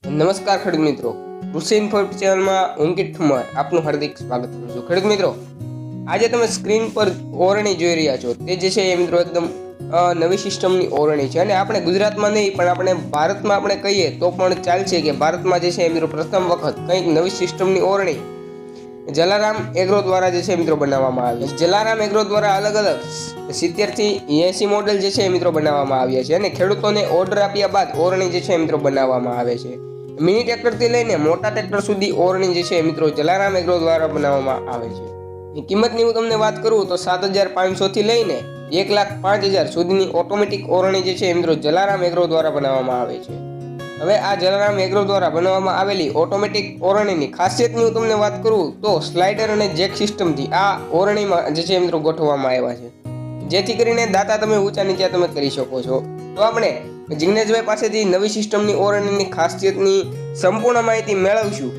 નમસ્કાર ખેડૂત મિત્રો, કૃષિ ઇન્ફો ચેનલમાં હું અંકિત ઠુમર આપનું હાર્દિક સ્વાગત કરું છું। ખેડૂત મિત્રો, આજે તમે સ્ક્રીન પર ઓરણી જોઈ રહ્યા છો તે જે છે એ મિત્રો એકદમ નવી સિસ્ટમની ઓરણી છે અને આપણે ગુજરાતમાં નહીં પણ આપણે ભારતમાં આપણે કહીએ તો પણ ચાલશે કે ભારતમાં જે છે મિત્રો પ્રથમ વખત કંઈક નવી સિસ્ટમની ઓરણી જલારામ એગ્રો દ્વારા જે છે મિત્રો બનાવવામાં આવી છે। જલારામ એગ્રો દ્વારા અલગ અલગ 70 થી 80 મોડેલ જે છે મિત્રો બનાવવામાં આવ્યા છે અને ખેડૂતોને ઓર્ડર આપ્યા બાદ ઓરણી જે છે મિત્રો બનાવવામાં આવે છે। મિની ટ્રેક્ટરથી લઈને મોટા ટ્રેક્ટર સુધી ઓરણી જે છે મિત્રો જલારામ એગ્રો દ્વારા બનાવવામાં આવે છે। એ કિંમતની હું તમને વાત કરું તો 7,500 થી લઈને 1,05,000 સુધીની ઓટોમેટિક ઓરણી જે છે મિત્રો જલારામ એગ્રો દ્વારા બનાવવામાં આવે છે। હવે આ જલારામ એગ્રો દ્વારા બનાવવામાં આવેલી ઓટોમેટિક ઓરણીની ખાસિયતની હું તમને વાત કરું તો સ્લાઇડર અને જેક સિસ્ટમથી આ ઓરણીમાં જે છે મિત્રો ગોઠવવામાં આવ્યા છે, જેથી કરીને દાતા તમે ઊંચા નીચા તમે કરી શકો છો। તો આપણે જિગ્નેશભાઈ પાસેથી નવી સિસ્ટમની ઓરણીની ખાસિયતની સંપૂર્ણ માહિતી મેળવશું।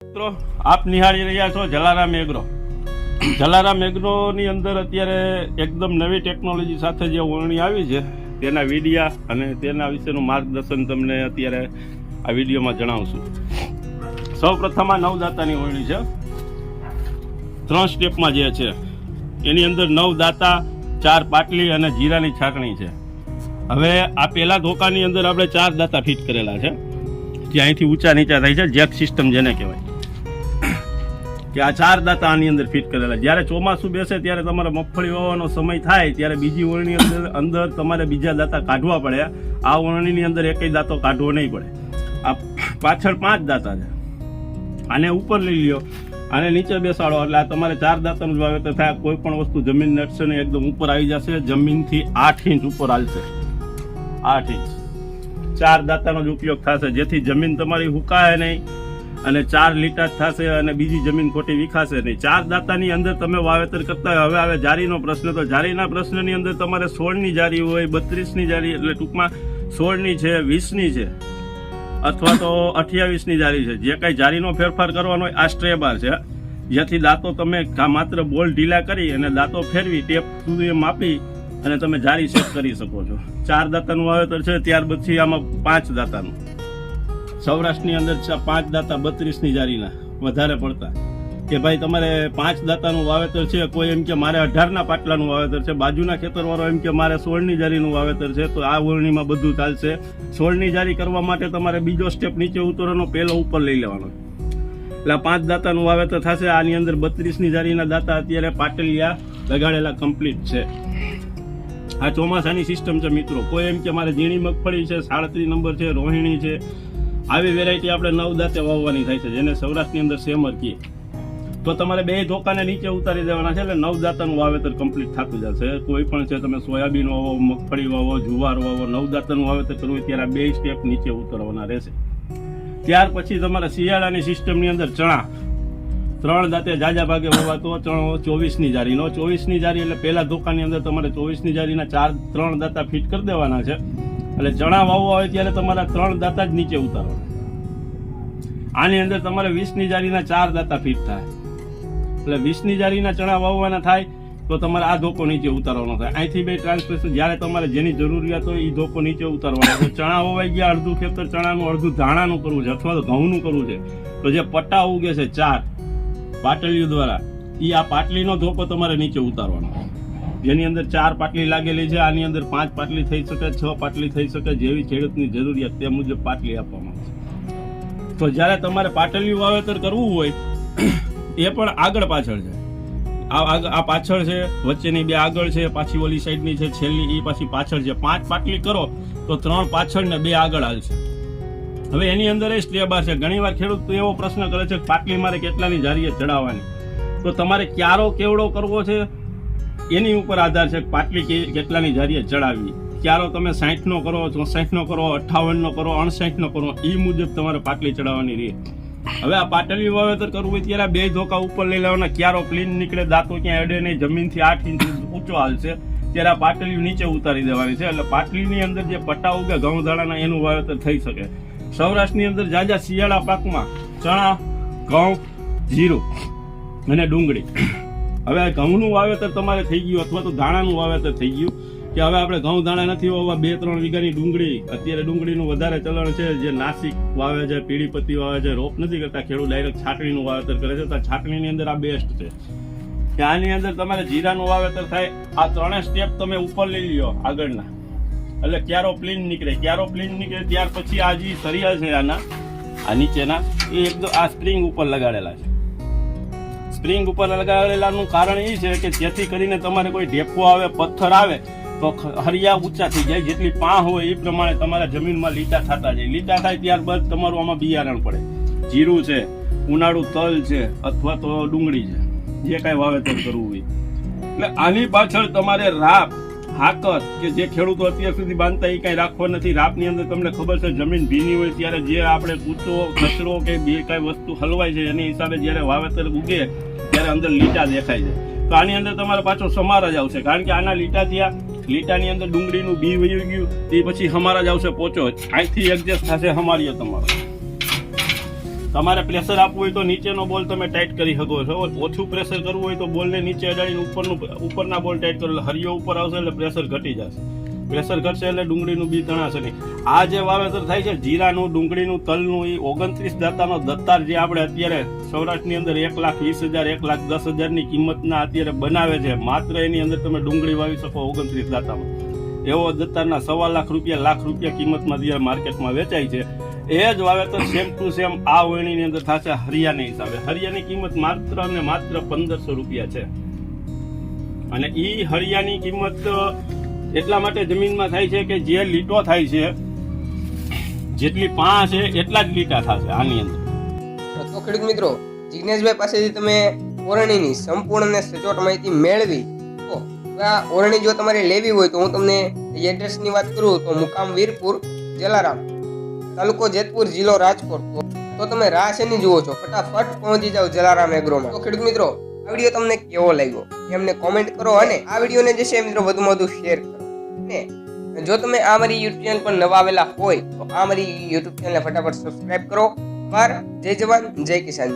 મિત્રો, આપ નિહાળી રહ્યા છો જલારામ એગ્રો। જલારામ એગ્રોની અંદર અત્યારે એકદમ નવી ટેકનોલોજી સાથે જે ઓરણી આવી છે તેના વિડીયા અને તેના વિશેનું માર્ગદર્શન તમને અત્યારે આ વિડીયોમાં જણાવશું। સૌ પ્રથમ આ નવદાતાની ઓરણી છે, 3 સ્ટેપમાં જે છે એની અંદર 9 દાતા, 4 પાટલી અને જીરાની છાટણી છે। હવે આ પહેલા ધોકાની અંદર આપણે 4 દાતા ફિટ કરેલા છે, જે અહીંથી ઊંચા નીચા થાય છે, જેક સિસ્ટમ જેને કહેવાય કે આ 4 દાતા આની અંદર ફિટ કરેલા। જ્યારે ચોમાસું બેસે ત્યારે તમારે મગફળી વાવવાનો સમય થાય ત્યારે બીજી ઓરણી અંદર તમારે બીજા દાતા કાઢવા પડે। આ ઓરણીની અંદર એકય દાતો કાઢવો નહીં પડે। આ પાછળ 5 દાતા છે, આને ઉપર લઈ લ્યો, આને નીચે બેસાડો એટલે આ તમારે 4 દાતાનું જ વાવેતર થાય। કોઈ પણ વસ્તુ જમીન નડશે ને એકદમ ઉપર આવી જશે, જમીનથી 8 ઇંચ ઉપર હાલશે, 8 ઇંચ 4 દાતાનો જ ઉપયોગ થશે, જેથી જમીન તમારી હુકાય નહીં અને 4 લીટા થશે અને બીજી જમીન ખોટી વિખાશે નહીં। 4 દાતાની અંદર તમે વાવેતર કરતા હોય। હવે આવે જારીનો પ્રશ્ન, તો જારીના પ્રશ્નની અંદર તમારે 16ની જારી હોય, 32ની જારી, એટલે ટૂંકમાં 16ની છે, 20ની છે અથવા તો 28ની જારી છે। જે કાંઈ જારીનો ફેરફાર કરવાનો હોય આ સ્ટ્રે બાર છે, જેથી દાંતો તમે માત્ર બોલ ઢીલા કરી અને દાંતો ફેરવી ટેપ સુધી માપી અને તમે જારી સેટ કરી શકો છો। 4 દાતાનું વાવેતર છે, ત્યાર પછી આમાં 5 દાતાનું। સૌરાષ્ટ્રની અંદર 5 દાતા 32ની જારીના વધારે પડતા કે ભાઈ તમારે 5 દાતાનું વાવેતર છે, કોઈ એમ કે મારે 18ના પાટલાનું વાવેતર છે, બાજુના ખેતરવાળો એમ કે મારે 16ની જારીનું વાવેતર છે, તો આ ઓરણીમાં બધું ચાલશે। 16ની જારી કરવા માટે તમારે બીજો સ્ટેપ નીચે ઉતરવાનો, પહેલો ઉપર લઈ લેવાનો, એટલે 5 દાતાનું વાવેતર થશે। આની અંદર 32ની જારીના દાતા અત્યારે પાટલિયા લગાડેલા કમ્પ્લીટ છે। આ ચોમાસાની સિસ્ટમ છે મિત્રો। કોઈ એમ કે મારે ઝીણી મગફળી છે, 37 નંબર છે, રોહિણી છે, આવી વેરાયટી આપણે 9 દાંતે વાવવાની થાય છે, જેને સૌરાષ્ટ્રની અંદર સેમર કહીએ, તો તમારે 2 ધોકાને નીચે ઉતારી દેવાના છે, એટલે 9 દાંતાનું વાવેતર કમ્પ્લીટ થતું જશે। કોઈ પણ છે, તમે સોયાબીન વાવો, મગફળી વાવો, જુવાર વાવો, 9 દાંતાનું વાવેતર કરવું હોય ત્યારે 2 સ્ટેપ નીચે ઉતરવાના રહેશે। ત્યાર પછી તમારે શિયાળાની સિસ્ટમની અંદર ચણા 3 દાંતે જાજા ભાગે વાવાતો ચણો 24ની જારીનો, 24ની જારી એટલે પહેલા ધોકાની અંદર તમારે 24ની જારીના 3 દાંતા ફિટ કરી દેવાના છે, એટલે ચણા વાવવા હોય ત્યારે તમારા 3 દાંતા જ નીચે ઉતારવાના। આની અંદર તમારે 20ની જારીના 4 દાંતા ફિટ થાય, એટલે 20ની જારીના ચણા વાવવાના થાય તો તમારે આ ધોકો નીચે ઉતારવાનો થાય। અહીંથી 2 ટ્રાન્સપ્રેશન, જ્યારે તમારે જેની જરૂરિયાત હોય એ ધોકો નીચે ઉતારવાનો છે। ચણા વવાઈ ગયા, અડધું ખેતર ચણાનું, અડધું ધાણાનું કરવું છે અથવા તો ઘઉંનું કરવું છે, તો જે પટ્ટા ઉગે છે 4 પાટલીઓ દ્વારા, એ આ પાટલીનો ધોકો તમારે નીચે ઉતારવાનો, જેની અંદર 4 પાટલી લાગેલી છે। આની અંદર 5 પાટલી થઈ શકે, 6 પાટલી થઈ શકે, જેવી ખેડૂતની જરૂરિયાત તે મુજબ પાટલી આપવામાં આવશે। તો જ્યારે તમારે પાટલીયું વાવેતર કરવું હોય એ પણ આગળ પાછળ છે, આ પાછળ છે, વચ્ચેની 2 આગળ છે, પાછી ઓલી સાઈડની છે, છેલ્લી એ પાછી પાછળ છે। 5 પાટલી કરો તો 3 પાછળ ને 2 આગળ હાલશે। હવે એની અંદર એ સ્ટેપ બાર છે। ઘણીવાર ખેડૂત એવો પ્રશ્ન કરે છે કે પાટલી મારે કેટલાની જારીએ ચડાવવાની, તો તમારે ક્યારો કેવડો કરવો છે એની ઉપર આધાર છે, પાટલી કેટલાની જારીએ ચડાવવી। ક્યારો તમે 60નો કરો, 64નો કરો, 58નો કરો, 68નો કરો, એ મુજબ તમારે પાટલી ચડાવવાની રહે। હવે આ પાટલી વાવેતર કરવું હોય ત્યારે 2 ધોકા ઉપર લઈ લેવાના, ક્યારો ક્લીન નીકળે, દાંતો ક્યાંય અડે નહીં, જમીનથી 8 ઇંચ ઊંચો હાલશે ત્યારે આ પાટલી નીચે ઉતારી દેવાની છે, એટલે પાટલીની અંદર જે પટ્ટા ઉગે ઘઉં દાણાના એનું વાવેતર થઈ શકે। સૌરાષ્ટ્રની અંદર જાજા શિયાળા પાકમાં ચણા, ઘઉં, જીરું અને ડુંગળી હવે આ ઘઉંનું વાવેતર તમારે થઈ ગયું અથવા તો દાણાનું વાવેતર થઈ ગયું કે હવે આપણે ઘઉં દાણા નથી વાવવા, 2-3 વીઘાની ડુંગળી, અત્યારે ડુંગળીનું વધારે ચલણ છે, જે નાસિક વાવે છે, પીળી પત્તી વાવે છે, રોપ નથી કરતા, ખેડૂત ડાયરેક્ટ છાટણીનું વાવેતર કરે છે. તો છાટણીની અંદર આ બેસ્ટ છે કે આની અંદર તમારે જીરાનું વાવેતર થાય. આ 3 સ્ટેપ તમે ઉપર લઈ લ્યો આગળના, એટલે ક્યારો પ્લીન નીકળે ત્યાર પછી આ જે સરિયા છે આના આ નીચેના એ એકદમ આ સ્પ્રિંગ ઉપર લગાડેલા છે. સ્પ્રિંગ ઉપર લગાડેલાનું કારણ એ છે કે જેથી કરીને તમારે કોઈ ઢેફો આવે, પથ્થર આવે તો હરિયા ઊંચા થઈ જાય, જેટલી પાં હોય એ પ્રમાણે તમારા જમીનમાં લીટા થતા જાય. લીટા થાય ત્યારબાદ તમારું આમાં બિયારણ પડે. જીરું છે, ઉનાળુ તલ છે અથવા તો ડુંગળી છે, જે કાંઈ વાવેતર કરવું હોય. એટલે આની પાછળ તમારે રાપ, હાકર કે જે ખેડૂતો અત્યાર સુધી બાંધતા એ કાંઈ રાખવા નથી. રાપની અંદર તમને ખબર છે જમીન ભીની હોય ત્યારે જે આપણે કૂચો, કચરો કે બે કાંઈ વસ્તુ હલવાય છે એની હિસાબે જ્યારે વાવેતર ઉગે ત્યારે અંદર લીટા દેખાય છે. તો આની અંદર તમારે પાછો સમાર જ આવશે, કારણ કે આના લીટા થયા, લીટાની અંદર ડુંગળીનું બી વયું ગયું, તે પછી હમારા જ આવશે પોચો, અહીંથી એડજસ્ટ થશે હમારીઓ તમારો. તમારે પ્રેશર આપવું હોય તો નીચેનો બોલ તમે ટાઈટ કરી શકો છો, ઓછું પ્રેશર કરવું હોય તો બોલને નીચે અડાડીને ઉપરના બોલ ટાઈટ કરો, એટલે હરિયો ઉપર આવશે એટલે પ્રેશર ઘટી જશે. પ્રેશર ઘટશે એટલે ડુંગળીનું બી તણાશે નહીં. આ જે વાવેતર થાય છે જીરાનું, ડુંગળીનું, તલનું, એ 29 દાતાનો દત્તાર જે આપણે અત્યારે સૌરાષ્ટ્રની અંદર 1,20,000 1,10,000ની કિંમતના અત્યારે બનાવે છે, માત્ર એની અંદર તમે ડુંગળી વાવી શકો 29 દાતામાં. એવો દત્તારના 1.25 લાખ રૂપિયા, લાખ રૂપિયા કિંમતમાં અત્યારે માર્કેટમાં વેચાય છે. એ જ વાવેતર સેમ ટુ સેમ આ વણીની અંદર થશે હરિયાની હિસાબે. હરિયાની કિંમત માત્ર ને માત્ર 1,500 રૂપિયા છે. અને એ હરિયાની કિંમત એટલા માટે જમીનમાં થાય છે કે જે લીટો થાય છે, જેટલી પાં છે એટલા જ લીટા થશે આની અંદર. તો ખેડૂત મિત્રો, જિગ્નેશભાઈ પાસેથી તમે ઓરણીની સંપૂર્ણ અને સચોટ માહિતી મેળવી. તો આ ઓરણી જો તમારે લેવી હોય તો હું તમને એડ્રેસની વાત કરું તો મુકામ વીરપુર, જલારામ, તાલુકો જેતપુર, જિલ્લો રાજકોટ. તો તમે રાહ શેની જુઓ છો? ફટાફટ પહોંચી જાઓ જલારામ એગ્રોમાં. તો ખેડૂત મિત્રો, આ વિડીયો તમને કેવો લાગ્યો એમને કોમેન્ટ કરો, અને આ વિડીયોને જે છે મિત્રો વધુમાં વધુ શેર કરો. ને જો તમે આ મારી યુટ્યુબ ચેનલ પર નવા આવેલા હોય તો આ મારી યુટ્યુબ ચેનલને ફટાફટ સબસ્ક્રાઇબ કરો. જય જવાન, જય કિસાન.